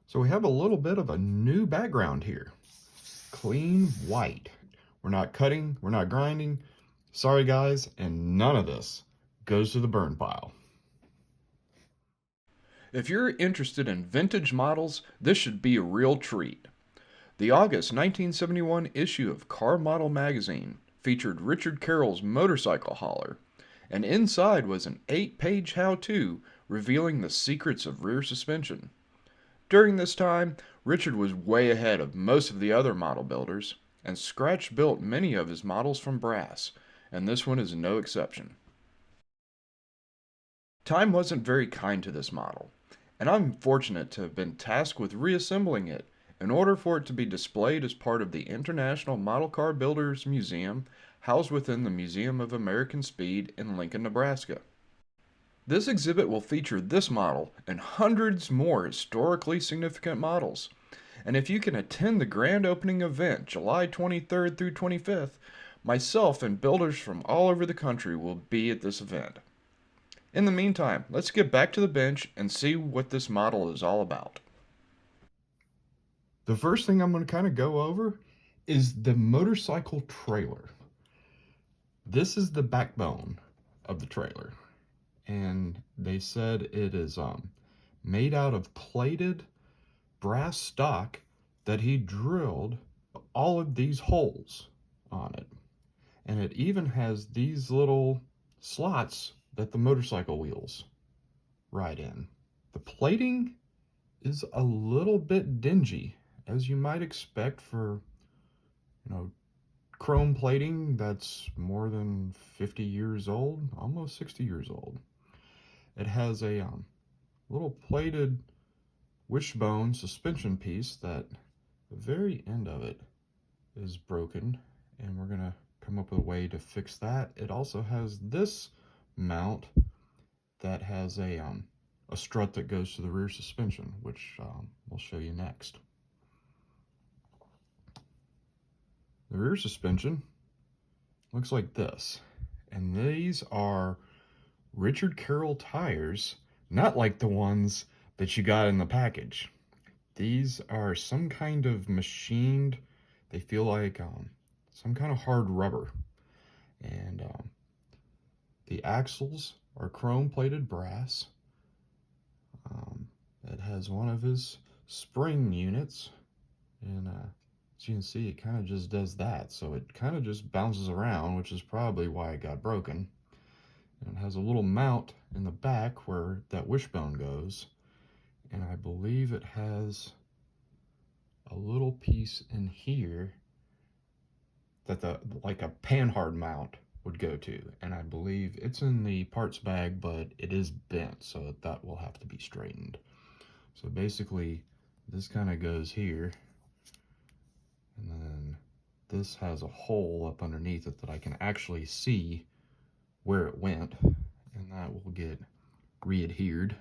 So we have a little bit of a new background here. Clean white. We're not cutting, we're not grinding. Sorry guys, and none of this goes to the burn pile. If you're interested in vintage models, this should be a real treat. The August 1971 issue of Car Model magazine featured Richard Carroll's motorcycle hauler, and inside was an 8-page how-to revealing the secrets of rear suspension. During this time, Richard was way ahead of most of the other model builders, and Scratch built many of his models from brass, and this one is no exception. Time wasn't very kind to this model, and I'm fortunate to have been tasked with reassembling it in order for it to be displayed as part of the International Model Car Builders Museum housed within the Museum of American Speed in Lincoln, Nebraska. This exhibit will feature this model and hundreds more historically significant models. And if you can attend the grand opening event July 23rd through 25th, myself and builders from all over the country will be at this event. In the meantime, let's get back to the bench and see what this model is all about. The first thing I'm going to kind of go over is the motorcycle trailer. This is the backbone of the trailer. And they said it is made out of plated brass stock that he drilled all of these holes on it. And it even has these little slots that the motorcycle wheels ride in. The plating is a little bit dingy, as you might expect for, chrome plating that's more than 50 years old, almost 60 years old. It has a little plated wishbone suspension piece that the very end of it is broken, and we're gonna come up with a way to fix that. It also has this mount that has a strut that goes to the rear suspension, which we'll show you next. The rear suspension looks like this, and these are Richard Carroll tires, not like the ones that you got in the package. These are some kind of machined, they feel like some kind of hard rubber. And the axles are chrome plated brass. It has one of his spring units, and as you can see, it kind of just does that. So it kind of just bounces around, which is probably why it got broken. And it has a little mount in the back where that wishbone goes. And I believe it has a little piece in here that like a panhard mount would go to. And I believe it's in the parts bag, but it is bent, so that will have to be straightened. So basically, this kind of goes here. And then this has a hole up underneath it that I can actually see where it went, and that will get re-adhered.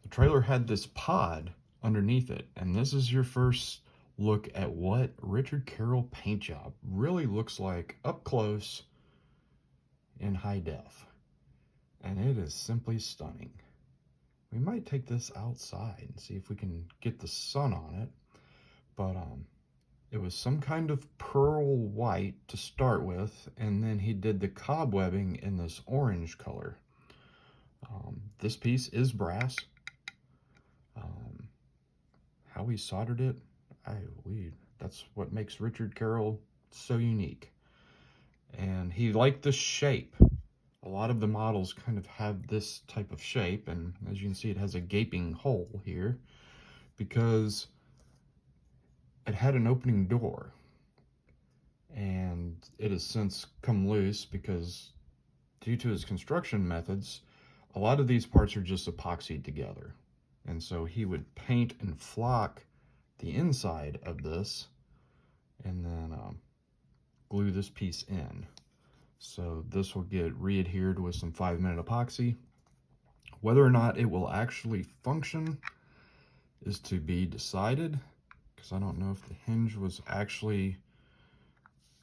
The trailer had this pod underneath it, and this is your first look at what Richard Carroll paint job really looks like up close in high def, and it is simply stunning. We might take this outside and see if we can get the sun on it, but it was some kind of pearl white to start with, and then he did the cobwebbing in this orange color. This piece is brass. How he soldered it, that's what makes Richard Carroll so unique. And he liked the shape. A lot of the models kind of have this type of shape, and as you can see, it has a gaping hole here because it had an opening door, and it has since come loose because due to his construction methods, a lot of these parts are just epoxied together. And so he would paint and flock the inside of this and then glue this piece in. So this will get re-adhered with some 5-minute epoxy. Whether or not it will actually function is to be decided, because I don't know if the hinge was actually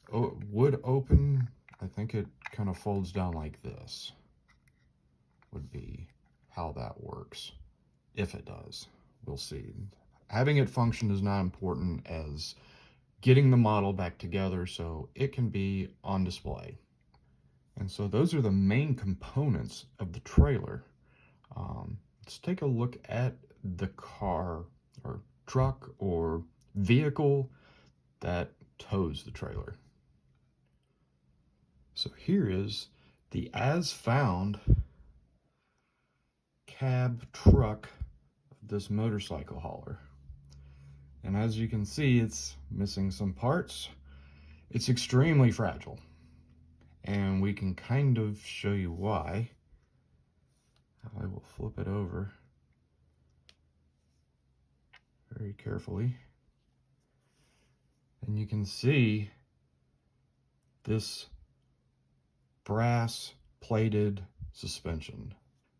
would open. I think it kind of folds down like this, would be how that works. If it does, we'll see. Having it function is not important as getting the model back together so it can be on display. And so those are the main components of the trailer. Let's take a look at the car or truck or vehicle that tows the trailer. So here is the as found cab truck of this motorcycle hauler. And as you can see, it's missing some parts. It's extremely fragile. And we can kind of show you why. I will flip it over very carefully. And you can see this brass plated suspension.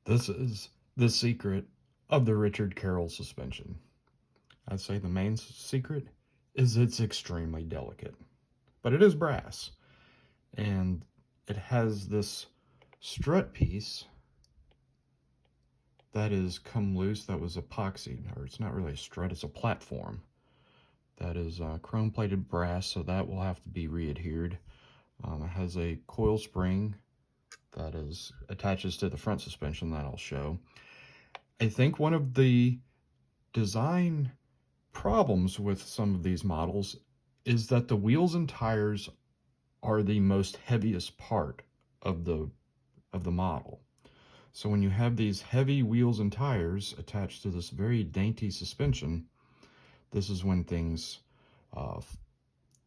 This is the secret of the Richard Carroll suspension. I'd say the main secret is it's extremely delicate, but it is brass, and it has this strut piece that is come loose that was epoxied, or it's not really a strut, it's a platform that is chrome plated brass, so that will have to be readhered. It has a coil spring that is attaches to the front suspension that I'll show. I think one of the design problems with some of these models is that the wheels and tires are the most heaviest part of the model. So when you have these heavy wheels and tires attached to this very dainty suspension, this is when things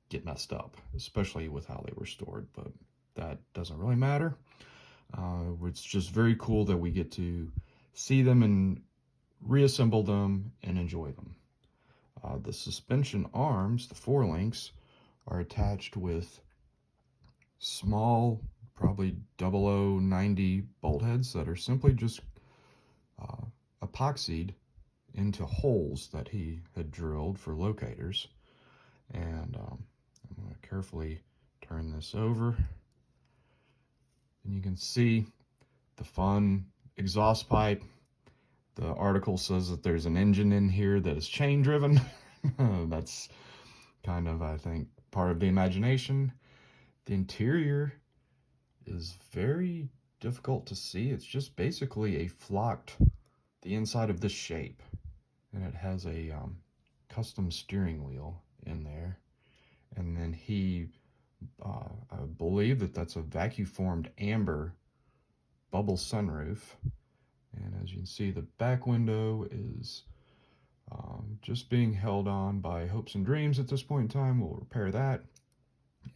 get messed up, especially with how they were stored, but that doesn't really matter. It's just very cool that we get to see them and reassemble them and enjoy them. The suspension arms, the 4 links, are attached with small, probably 0090 bolt heads that are simply just epoxied into holes that he had drilled for locators. And I'm going to carefully turn this over. And you can see the fun exhaust pipe. The article says that there's an engine in here that is chain driven. That's kind of, I think, part of the imagination. The interior is very difficult to see. It's just basically a flocked, the inside of this shape. And it has a custom steering wheel in there. And then I believe that's a vacuum formed amber bubble sunroof. And as you can see, the back window is just being held on by hopes and dreams at this point in time. We'll repair that.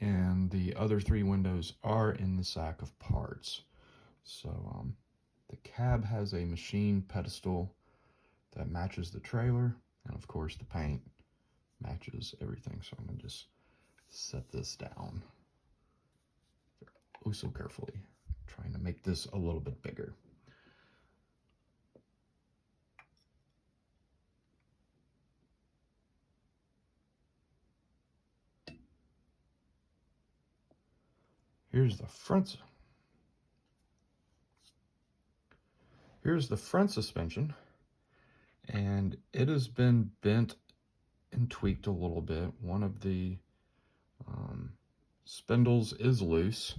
And the other 3 windows are in the sack of parts. So the cab has a machine pedestal that matches the trailer. And of course, the paint matches everything. So I'm going to just set this down oh so carefully, trying to make this a little bit bigger. Here's the front suspension, and it has been bent and tweaked a little bit. One of the spindles is loose.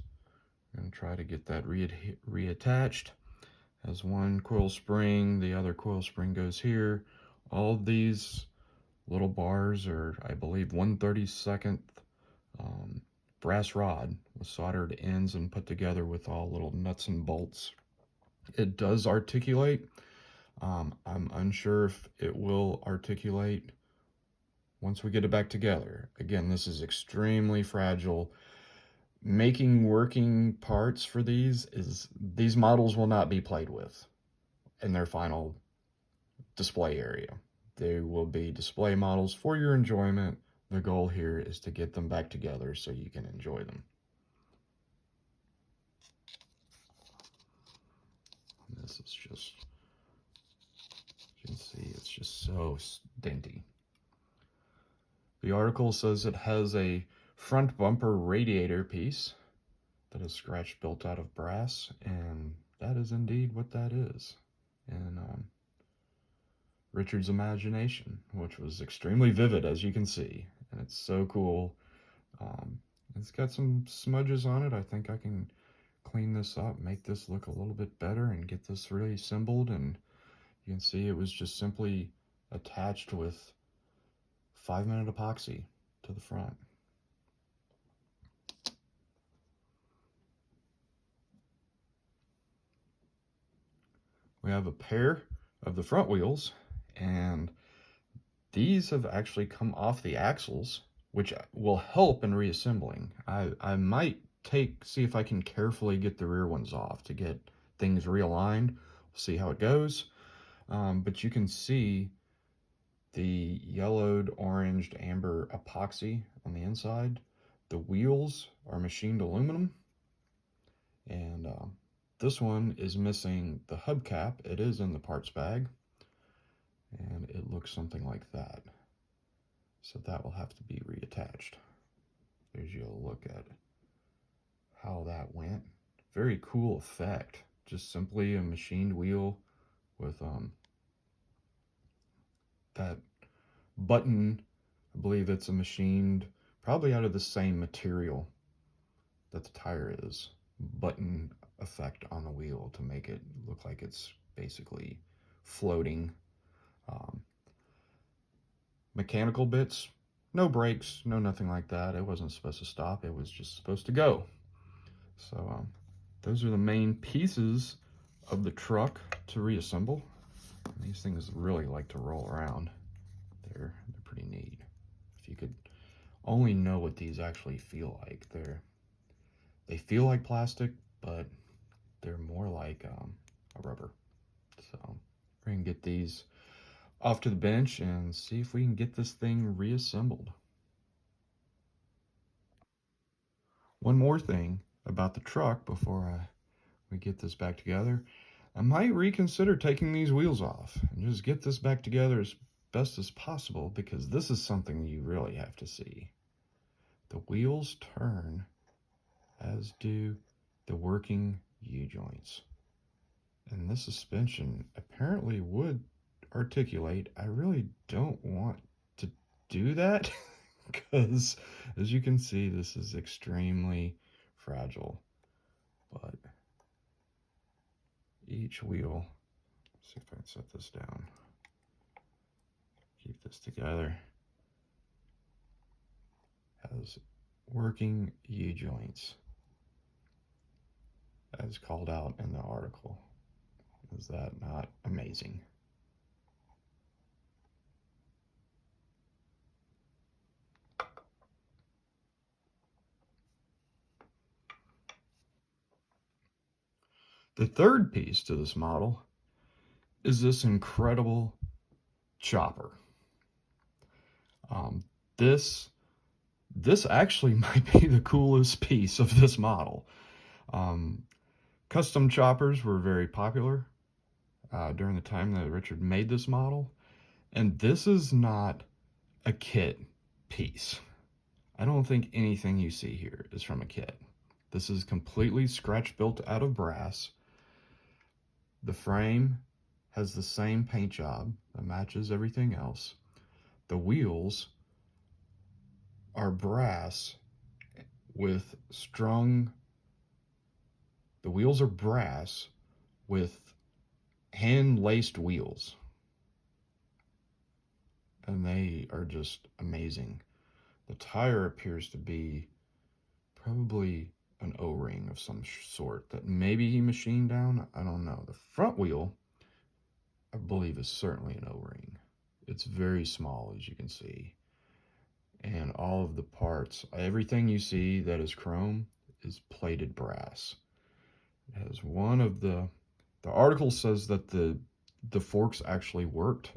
I'm going to try to get that reattached. Has one coil spring, the other coil spring goes here. All of these little bars are, I believe, 1/32 brass rod with soldered ends and put together with all little nuts and bolts. It does articulate. I'm unsure if it will articulate once we get it back together. Again, this is extremely fragile. Making working parts for these models will not be played with in their final display area. They will be display models for your enjoyment. The goal here is to get them back together so you can enjoy them. And this is just, you can see, it's just so dainty. The article says it has a front bumper radiator piece that is scratch built out of brass, and that is indeed what that is. And Richard's imagination, which was extremely vivid, as you can see, and it's so cool. Um, it's got some smudges on it. I think I can clean this up, make this look a little bit better, and get this really assembled. And you can see it was just simply attached with 5-minute epoxy to the front. We have a pair of the front wheels, and these have actually come off the axles, which will help in reassembling. I might see if I can carefully get the rear ones off to get things realigned. We'll see how it goes. But you can see the yellowed, oranged, amber epoxy on the inside. The wheels are machined aluminum, and this one is missing the hubcap. It is in the parts bag, and it looks something like that. So that will have to be reattached. There's you a look at how that went. Very cool effect. Just simply a machined wheel with that button. I believe it's a machined, probably out of the same material that the tire is. Button effect on the wheel to make it look like it's basically floating. Mechanical bits, no brakes, no nothing like that. It wasn't supposed to stop. It was just supposed to go. So those are the main pieces of the truck to reassemble. These things really like to roll around. They're pretty neat. If you could only know what these actually feel like. They feel like plastic, but they're more like a rubber. So we're gonna get these off to the bench and see if we can get this thing reassembled. One more thing about the truck before we get this back together. I might reconsider taking these wheels off and just get this back together as best as possible, because this is something you really have to see. The wheels turn, as do the working U-joints. And this suspension apparently would articulate. I really don't want to do that because, as you can see, this is extremely fragile. But each wheel, let's see if I can set this down, keep this together, has working U-joints, as called out in the article. Is that not amazing? The third piece to this model is this incredible chopper. This actually might be the coolest piece of this model. Custom choppers were very popular during the time that Richard made this model, and this is not a kit piece. I don't think anything you see here is from a kit. This is completely scratch built out of brass. The frame has the same paint job that matches everything else. The wheels are brass with the wheels are brass with hand-laced wheels. And they are just amazing. The tire appears to be probably an O-ring of some sort that maybe he machined down. I don't know. The front wheel, I believe, is certainly an O-ring. It's very small, as you can see. And all of the parts, everything you see that is chrome is plated brass. It has one of the article says that the forks actually worked,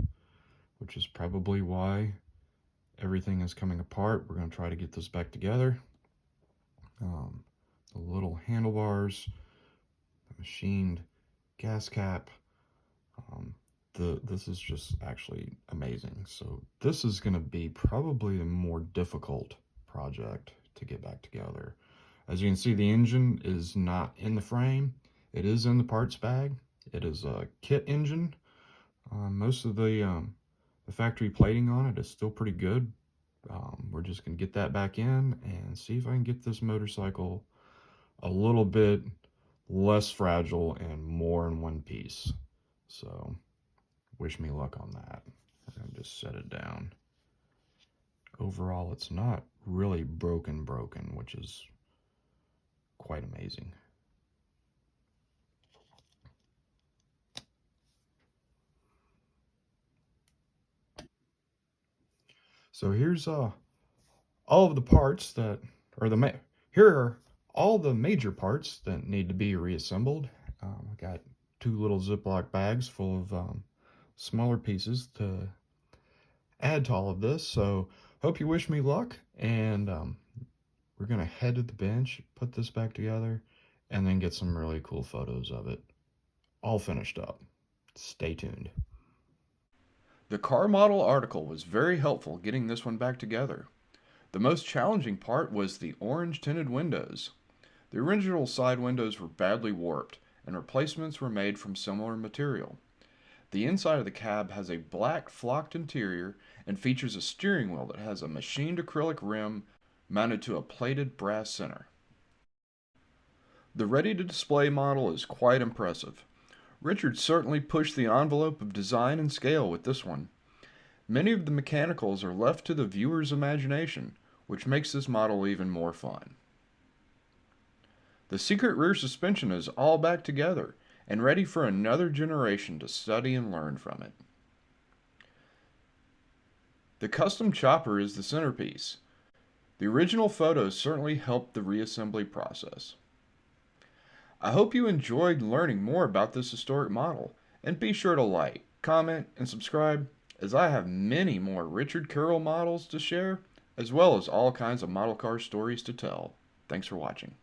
which is probably why everything is coming apart. We're going to try to get this back together. The little handlebars, the machined gas cap. This is just actually amazing. So this is going to be probably a more difficult project to get back together. As you can see, the engine is not in the frame. It is in the parts bag. It is a kit engine. Most of the factory plating on it is still pretty good. We're just going to get that back in and see if I can get this motorcycle a little bit less fragile and more in one piece. So wish me luck on that. We're going to just set it down. Overall, it's not really broken, which is quite amazing. So here's all of the parts that, or here are all the major parts that need to be reassembled. I got 2 little Ziploc bags full of smaller pieces to add to all of this. So hope you wish me luck, and we're gonna head to the bench, put this back together, and then get some really cool photos of it all finished up. Stay tuned. The car model article was very helpful getting this one back together. The most challenging part was the orange tinted windows. The original side windows were badly warped, and replacements were made from similar material. The inside of the cab has a black flocked interior and features a steering wheel that has a machined acrylic rim mounted to a plated brass center. The ready-to-display model is quite impressive. Richard certainly pushed the envelope of design and scale with this one. Many of the mechanicals are left to the viewer's imagination, which makes this model even more fun. The secret rear suspension is all back together and ready for another generation to study and learn from it. The custom chopper is the centerpiece. The original photos certainly helped the reassembly process. I hope you enjoyed learning more about this historic model, and be sure to like, comment, and subscribe, as I have many more Richard Carroll models to share, as well as all kinds of model car stories to tell. Thanks for watching.